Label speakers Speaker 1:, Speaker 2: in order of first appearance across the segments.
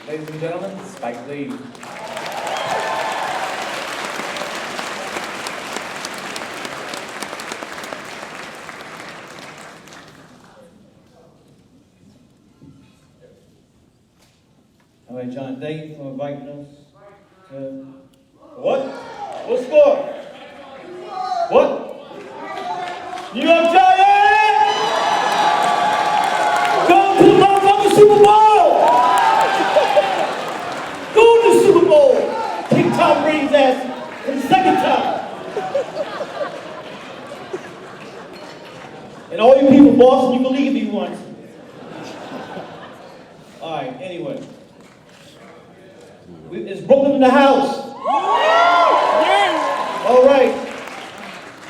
Speaker 1: Ladies and gentlemen, Spike Lee. All right, John, thank you for inviting us. What? What's for? What? New York Giants! Go to the motherfucking Super Bowl! Go to the Super Bowl! Kick Tom Brady's ass for the second time. And all you people in Boston, you can leave if you want. All right, anyway. It's Brooklyn in the house. All right.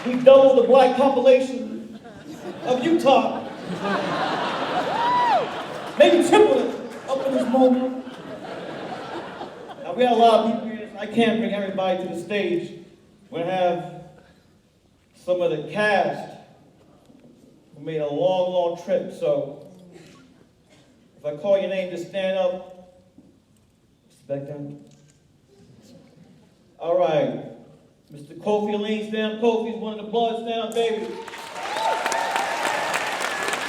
Speaker 1: We doubled the black population of Utah. Maybe triple it up in this moment. Now, we got a lot of people here. I can't bring everybody to the stage. We're going to have some of the cast who made a long, long trip. So, if I call your name, just stand up. Back down. All right. Mr. Kofi Elaine, stand up. Kofi's one of the Bloods, stand up, baby.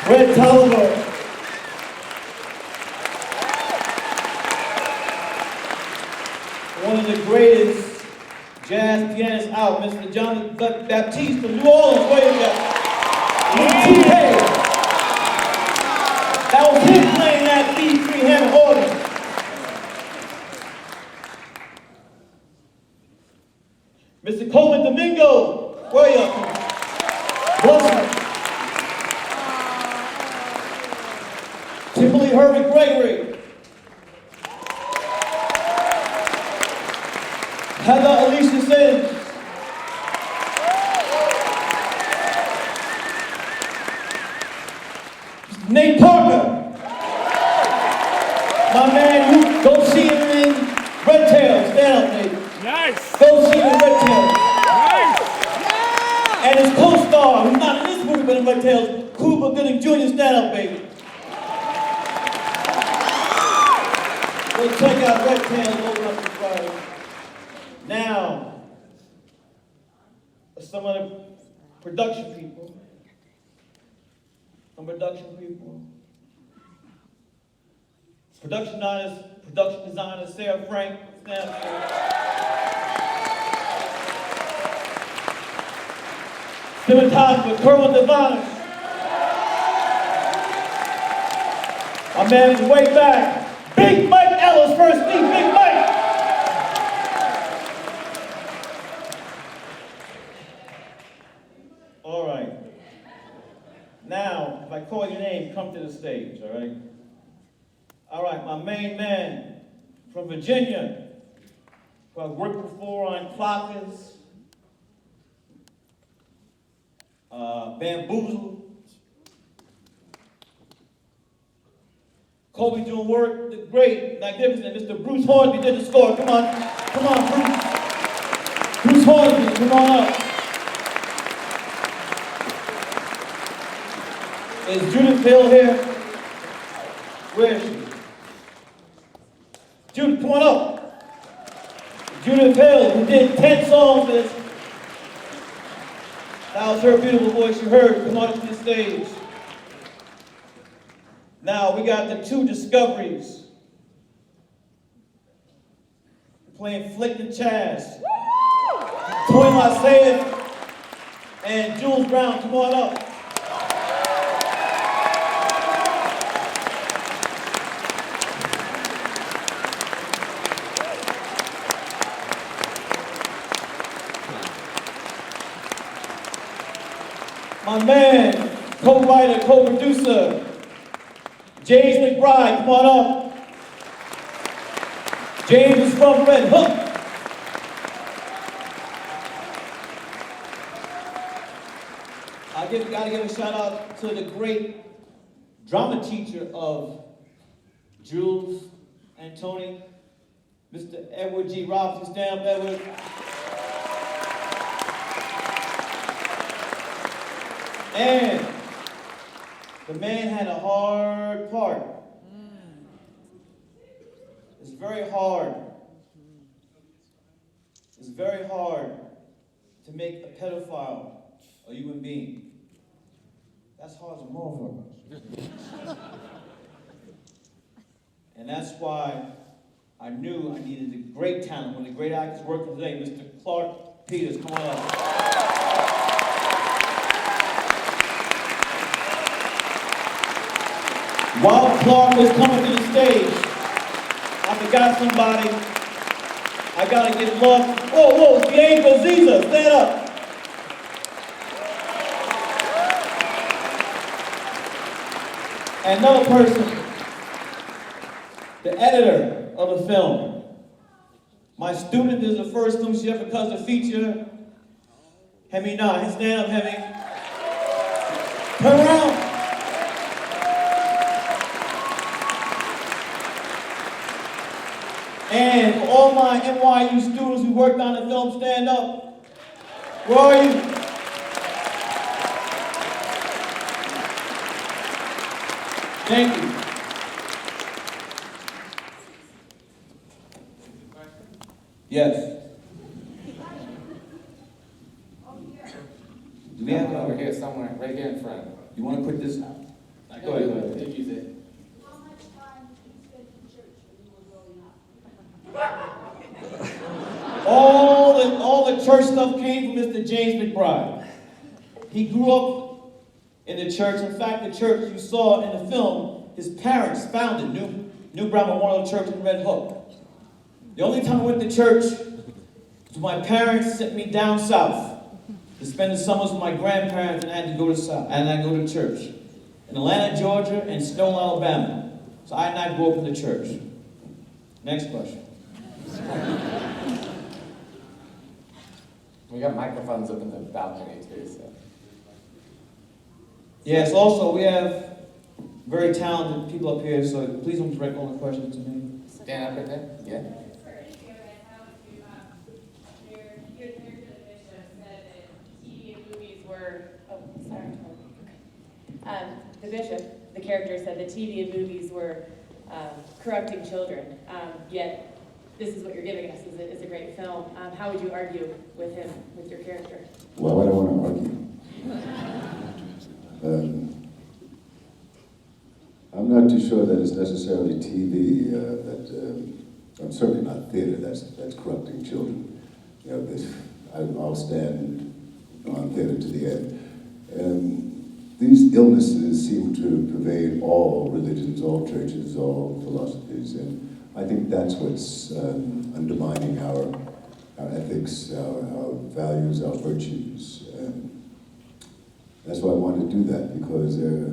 Speaker 1: Red Tolliver. One of the greatest jazz pianists out, Mr. John Baptiste from New Orleans. Where you got? That was him playing that B3 Hammond organ. Mr. Coleman Domingo, where you at? Timberly Herbert Gregory. Heather Alicia Sims. Nate Parker. My man, you go see him in Red Tail. Stand up, Nate.
Speaker 2: Nice.
Speaker 1: Go see him in Red Tail.
Speaker 2: Nice.
Speaker 1: Yeah. And his co-star, who's not in this movie but in Red Tail, Cuba Gooding Jr. Stand up, baby. Go check out Red Tail and open up the Friday. Now, some of the production people. Production designer Sarah Frank. Stand up, cinematographer Kerwin Devine. My man from way back, Big Mike Ellis, first meet Big Mike. All right. Now, if I call your name, come to the stage, all right? All right, my main man from Virginia, who I've worked before on Clockers, Bamboozled. Kobe doing work, the great, magnificent Mr. Bruce Hornsby did the score. Come on, Bruce. Bruce Hornsby, come on up. Is Judith Hill here? Where is she? Judith, come on up. Judith Hill, who did 10 songs for this. That was her beautiful voice you heard. Come on up to the stage. Now we got the two discoveries. Playing Flick and Chaz. Toy Lysaev and Jules Brown, come on up. My man, co-writer, co-producer, James McBride, come on up. James is from Red Hook. I gotta give a shout out to the great drama teacher of Jules and Tony, Mr. Edward G. Robinson. Stand up, Edward. And the man had a hard part. It's very hard. It's very hard to make a pedophile a human being. That's hard as a motherfucker. And that's why I knew I needed a great talent. One of the great actors working today, Mr. Clark Peters. Come on up. While Clark was coming to the stage, I forgot somebody. I gotta give love. Whoa, it's the angel Ziza. Stand up. And another person, the editor of the film. My student, this is the first film she ever does a feature. Hemi nah, stand up, Hemi. Turn around. And for all my NYU students who worked on the film, stand up. Where are you? Thank you. Yes. Do we have
Speaker 2: over here somewhere, right here in front?
Speaker 1: You want to put this? Go ahead.
Speaker 2: Take use it.
Speaker 3: How much time did you spend in church when you were growing up?
Speaker 1: All the church stuff came from Mr. James McBride. He grew up in the church. In fact, the church you saw in the film, his parents founded New Brown Memorial Church in Red Hook. The only time I went to church was my parents sent me down south to spend the summers with my grandparents, and I had to go to south, and I go to church in Atlanta, Georgia, and Stone, Alabama. So I grew up in the church. Next question.
Speaker 2: We got microphones up in the balcony too, so.
Speaker 1: Yes, also we have very talented people up here, so please don't direct all the questions to me.
Speaker 2: Stand up right there. Yeah.
Speaker 4: The bishop, the character, said that TV and movies were corrupting children, yet this is what you're giving us, is a great film. How would you argue with him, with your character?
Speaker 5: Well, I don't want to argue. I'm not too sure that it's necessarily TV, I'm certainly not theater that's corrupting children. You know, I'll stand on theater to the end. These illnesses seem to pervade all religions, all churches, all philosophies, and I think that's what's undermining our ethics, our values, our virtues. That's why I wanted to do that, because there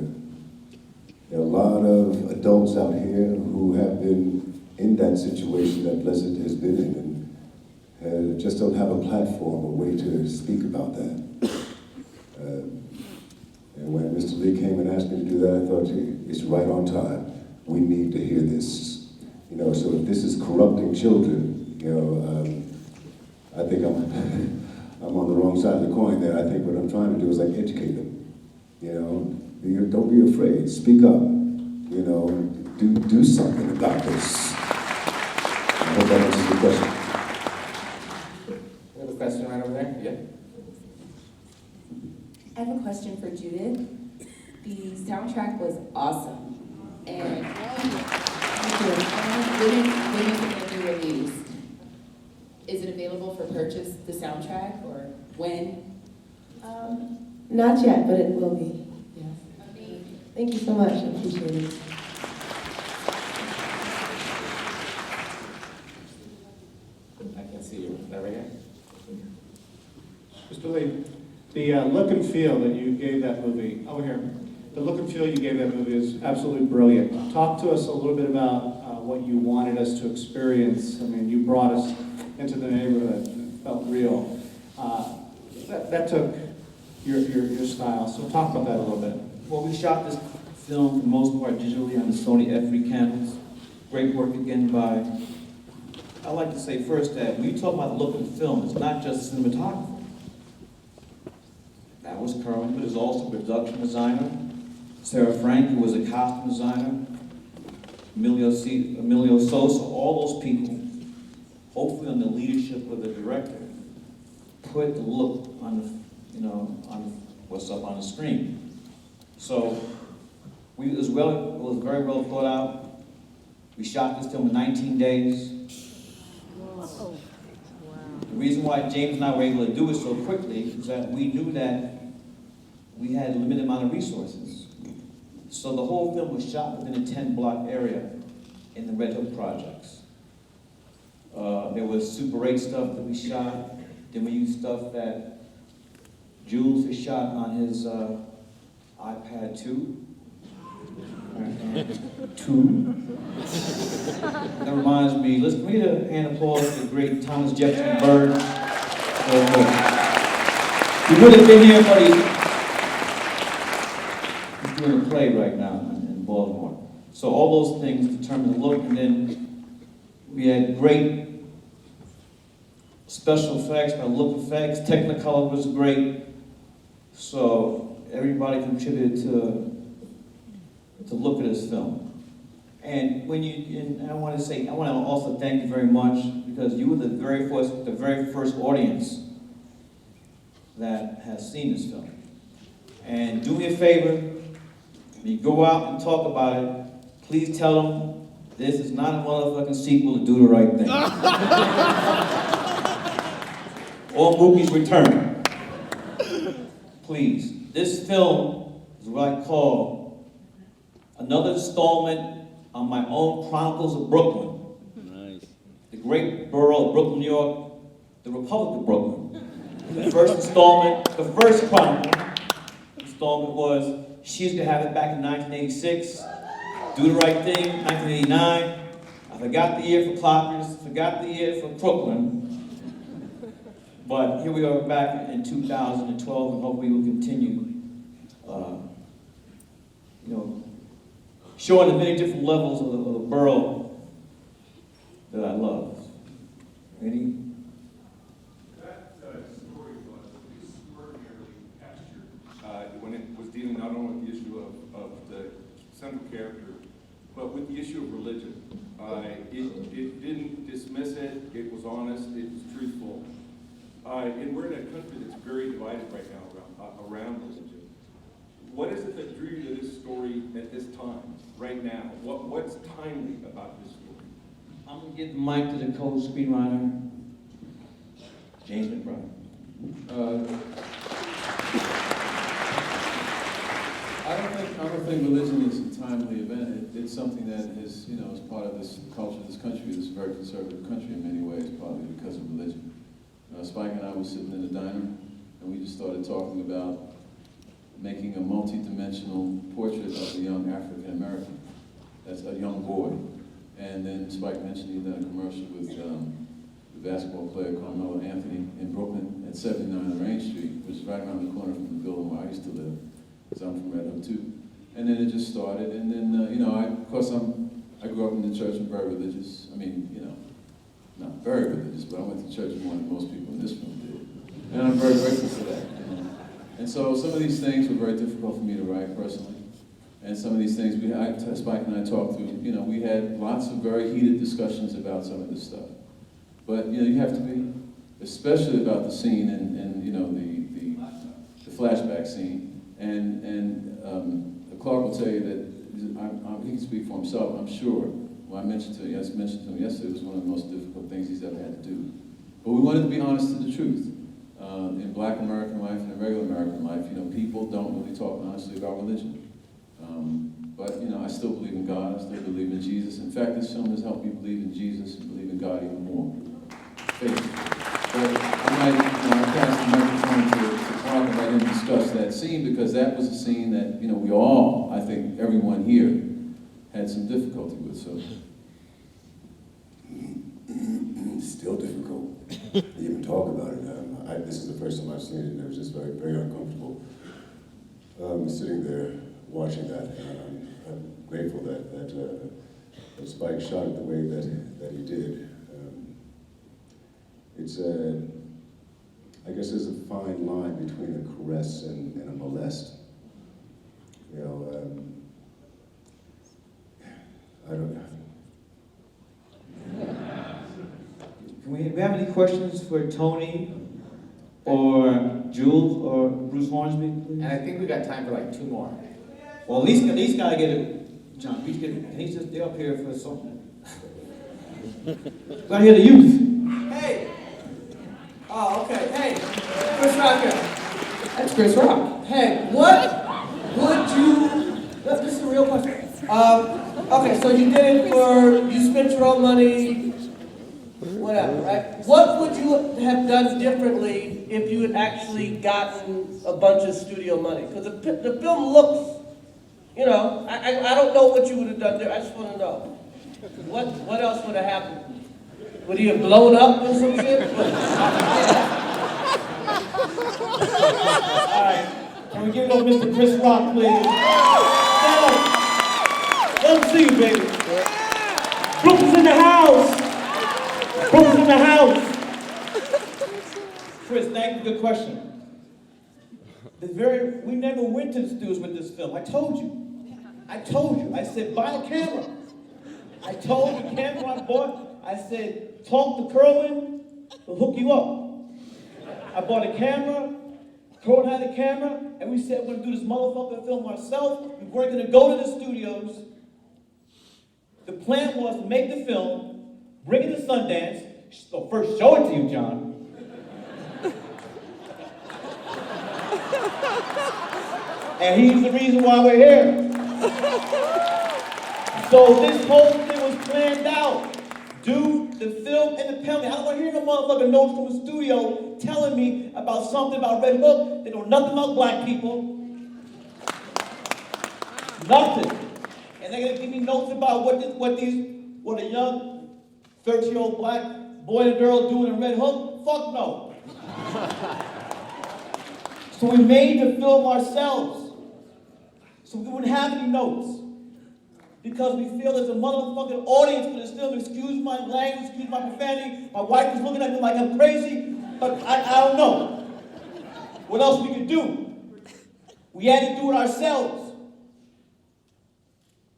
Speaker 5: are a lot of adults out here who have been in that situation that Blessed has been in, and just don't have a platform, a way to speak about that. And when Mr. Lee came and asked me to do that, I thought, gee, it's right on time. We need to hear this. You know, so if this is corrupting children, you know, I think I'm on the wrong side of the coin there. I think what I'm trying to do is like educate them. You know, don't be afraid. Speak up. You know, do something about this. I hope that answers the question.
Speaker 2: We have a question right over there. Yeah.
Speaker 6: I have a question for Judith. The soundtrack was awesome, and when is it going to be released? Is it available for purchase, the soundtrack, or when?
Speaker 7: Not yet, but it will be.
Speaker 6: Yes.
Speaker 7: Thank you so much. I appreciate it.
Speaker 2: I can see you. Over here.
Speaker 8: Mr. Lee, the look and feel that you gave that movie, over here, the look and feel you gave that movie is absolutely brilliant. Talk to us a little bit about what you wanted us to experience. I mean, you brought us into the neighborhood, and it felt real. That took your style, so talk about that a little bit.
Speaker 1: Well, we shot this film for the most part digitally on the Sony F3 cameras. Great work again by, I like to say first that when you talk about the look of the film, it's not just cinematography. That was Carmen, but there's also a production designer, Sarah Frank, who was a costume designer. Emilio Sosa, all those people, hopefully under the leadership of the director, put the look on the, on what's up on the screen. So it was very well thought out. We shot this film in 19 days. The reason why James and I were able to do it so quickly is that we knew that we had a limited amount of resources. So the whole film was shot within a 10-block area in the Red Hook projects. There was Super 8 stuff that we shot. Then we used stuff that Jules has shot on his iPad 2. That reminds me, can we get a hand of applause to the great Thomas Jefferson Bird? He would have been here, but he's doing a play right now in Baltimore. So all those things determine the look, and then we had great special effects, look effects, Technicolor was great. So everybody contributed to look at this film. And I want to also thank you very much, because you were the very first audience that has seen this film. And do me a favor, when you go out and talk about it, please tell them this is not a motherfucking sequel to Do the Right Thing. Or Mookie's Return. Please. This film is what I call another installment on my own Chronicles of Brooklyn. Nice. The great borough of Brooklyn, New York, the Republic of Brooklyn. The first installment, the first Chronicle installment was She's Gonna Have It back in 1986, Do the Right Thing, 1989. I forgot the year for Clockers, forgot the year for Brooklyn. But here we are back in 2012, and hopefully we'll continue, showing the many different levels of the borough that I love. Any?
Speaker 9: That story was extraordinarily textured when it was dealing not only with the issue of the central character, but with the issue of religion. It didn't dismiss it, it was honest, it was truthful. And we're in a country that's very divided right now around religion. What is it that drew you to this story at this time, right now? What's timely about this story?
Speaker 1: I'm going to give the mic to the co-screenwriter, James McBride.
Speaker 10: I don't think religion is a timely event. It's something that is, is part of this culture of this country. It's a very conservative country in many ways, partly because of religion. Spike and I were sitting in a diner, and we just started talking about making a multi-dimensional portrait of a young African American. That's a young boy. And then Spike mentioned he'd done a commercial with the basketball player Carmelo Anthony in Brooklyn at 79 Lorraine Street, which is right around the corner from the building where I used to live, because I'm from Red Hook too. And then it just started, and then, I grew up in the church and very religious. Not very religious, but I went to church more than most people in this room did. And I'm very grateful for that. And so some of these things were very difficult for me to write personally. And some of these things, Spike and I talked through, we had lots of very heated discussions about some of this stuff. But, you have to be, especially about the scene and the flashback scene. And Clark will tell you that, he can speak for himself, I'm sure. Well, I mentioned to him yesterday, it was one of the most difficult things he's ever had to do. But we wanted to be honest to the truth. In Black American life and in regular American life, people don't really talk honestly about religion. But I still believe in God, I still believe in Jesus. In fact, this film has helped me believe in Jesus and believe in God even more. Faith. But I passed the microphone to Clark and let him discuss that scene, because that was a scene that, we all, I think everyone here, had some difficulty with, so.
Speaker 5: Still difficult to even talk about it. This is the first time I've seen it, and it was just very, very uncomfortable sitting there watching that. And I'm grateful that Spike shot it the way that he did. I guess there's a fine line between a caress and a molest. I don't know.
Speaker 1: we have any questions for Tony or Jules or Bruce Hornsby, please?
Speaker 2: And I think we got time for like 2 more.
Speaker 1: Well, at least gotta get it, John. At least get it. He's just they're up here for something. Gotta hear the youth.
Speaker 11: Hey! Oh, okay. Hey, Chris Rock here. That's Chris Rock. Hey, what would you... This is a real question. Okay, so you did it for... You spent your own money, whatever, right? What would you have done differently if you had actually gotten a bunch of studio money? Because the film looks... You know, I don't know what you would have done there. I just want to know. What else would have happened? Would he have blown up or some shit?
Speaker 1: All right. Can we give it up, Mr. Chris Rock, please? Let him see you, baby. Brooklyn's in the house. Brooklyn's in the house. Chris, thank you. Good question. We never went to the studios with this film. I told you. I said, buy a camera. I told the camera I bought, I said, talk to Kerwin, we'll hook you up. I bought a camera, Kerwin had a camera, and we said we're gonna do this motherfucking film ourselves. We weren't gonna go to the studios. The plan was to make the film, bring it to Sundance, so first show it to you, John. And he's the reason why we're here. So this whole thing was planned out. Do the film independently. I don't want to hear no motherfucking notes from the studio telling me about something about Red Hook. They know nothing about black people. Nothing. And they're gonna give me notes about what a young 13-year-old black boy and girl doing in Red Hook. Fuck no. So we made the film ourselves. So we wouldn't have any notes. Because we feel there's a motherfucking audience for this film. Excuse my language, excuse my profanity. My wife is looking at me like I'm crazy, but I don't know what else we could do. We had to do it ourselves.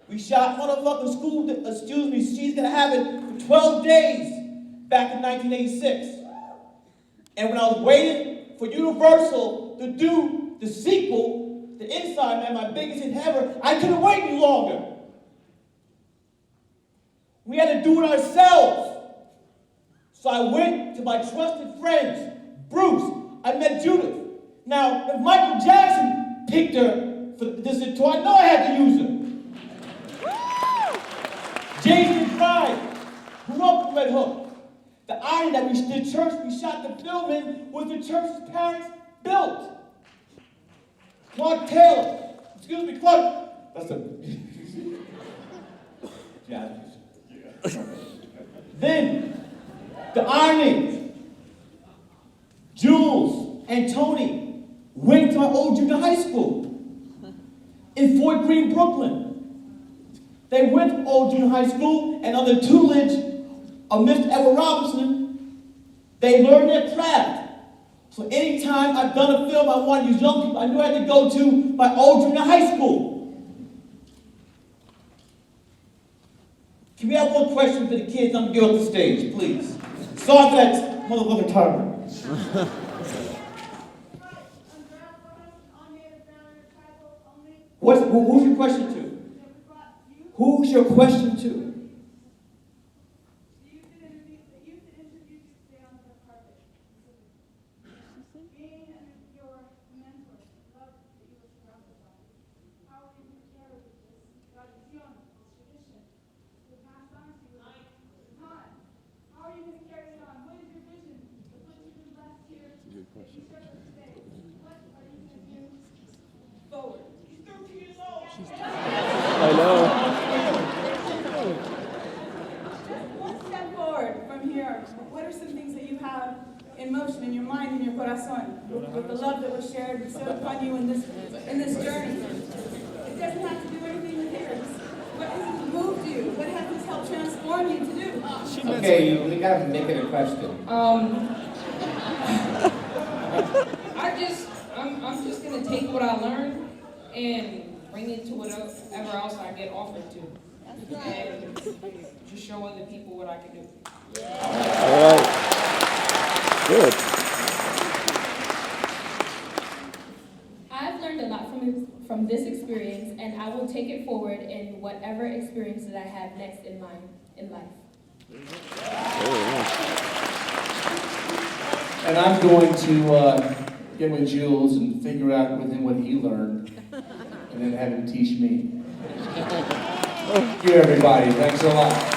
Speaker 1: We shot motherfucking She's Gonna Have It for 12 days back in 1986. And when I was waiting for Universal to do the sequel, The Inside Man, my biggest hit ever, I couldn't wait any longer. We had to do it ourselves. So I went to my trusted friends, Bruce. I met Judith. Now, if Michael Jackson picked her for this tour, I know I had to use her. James McBride grew up in Red Hook. The irony that the church we shot the film in was the church his parents built. Clark Taylor. Excuse me, Clark. That's a... Yeah. Then, the irony, Jules and Tony went to my old junior high school in Fort Greene, Brooklyn. They went to old junior high school, and under the tutelage of Mr. Edward Robinson, they learned their craft. So anytime I've done a film I wanted to use young people, I knew I had to go to my old junior high school. Can we have one question for the kids? I'm gonna get off the stage, please. Sorry for that motherfucking timer. Who's your question to? Who's your question to?
Speaker 12: I know.
Speaker 3: One step forward from here. What are some things that you have in motion in your mind, in your corazon, with the love that was shared bestowed upon you in this journey? It doesn't have to do anything with here. What has moved you? What has this helped transform you to do?
Speaker 2: Okay, we gotta make it a question.
Speaker 13: I'm just gonna take what I learned and bring it to whatever else I get offered to, and just show other people what I can do.
Speaker 12: All right. Good.
Speaker 14: I've learned a lot from this experience, and I will take it forward in whatever experience that I have next in life.
Speaker 11: And I'm going to get with Jules and figure out with him what he learned, and then have him teach me. Thank you, everybody. Thanks a lot.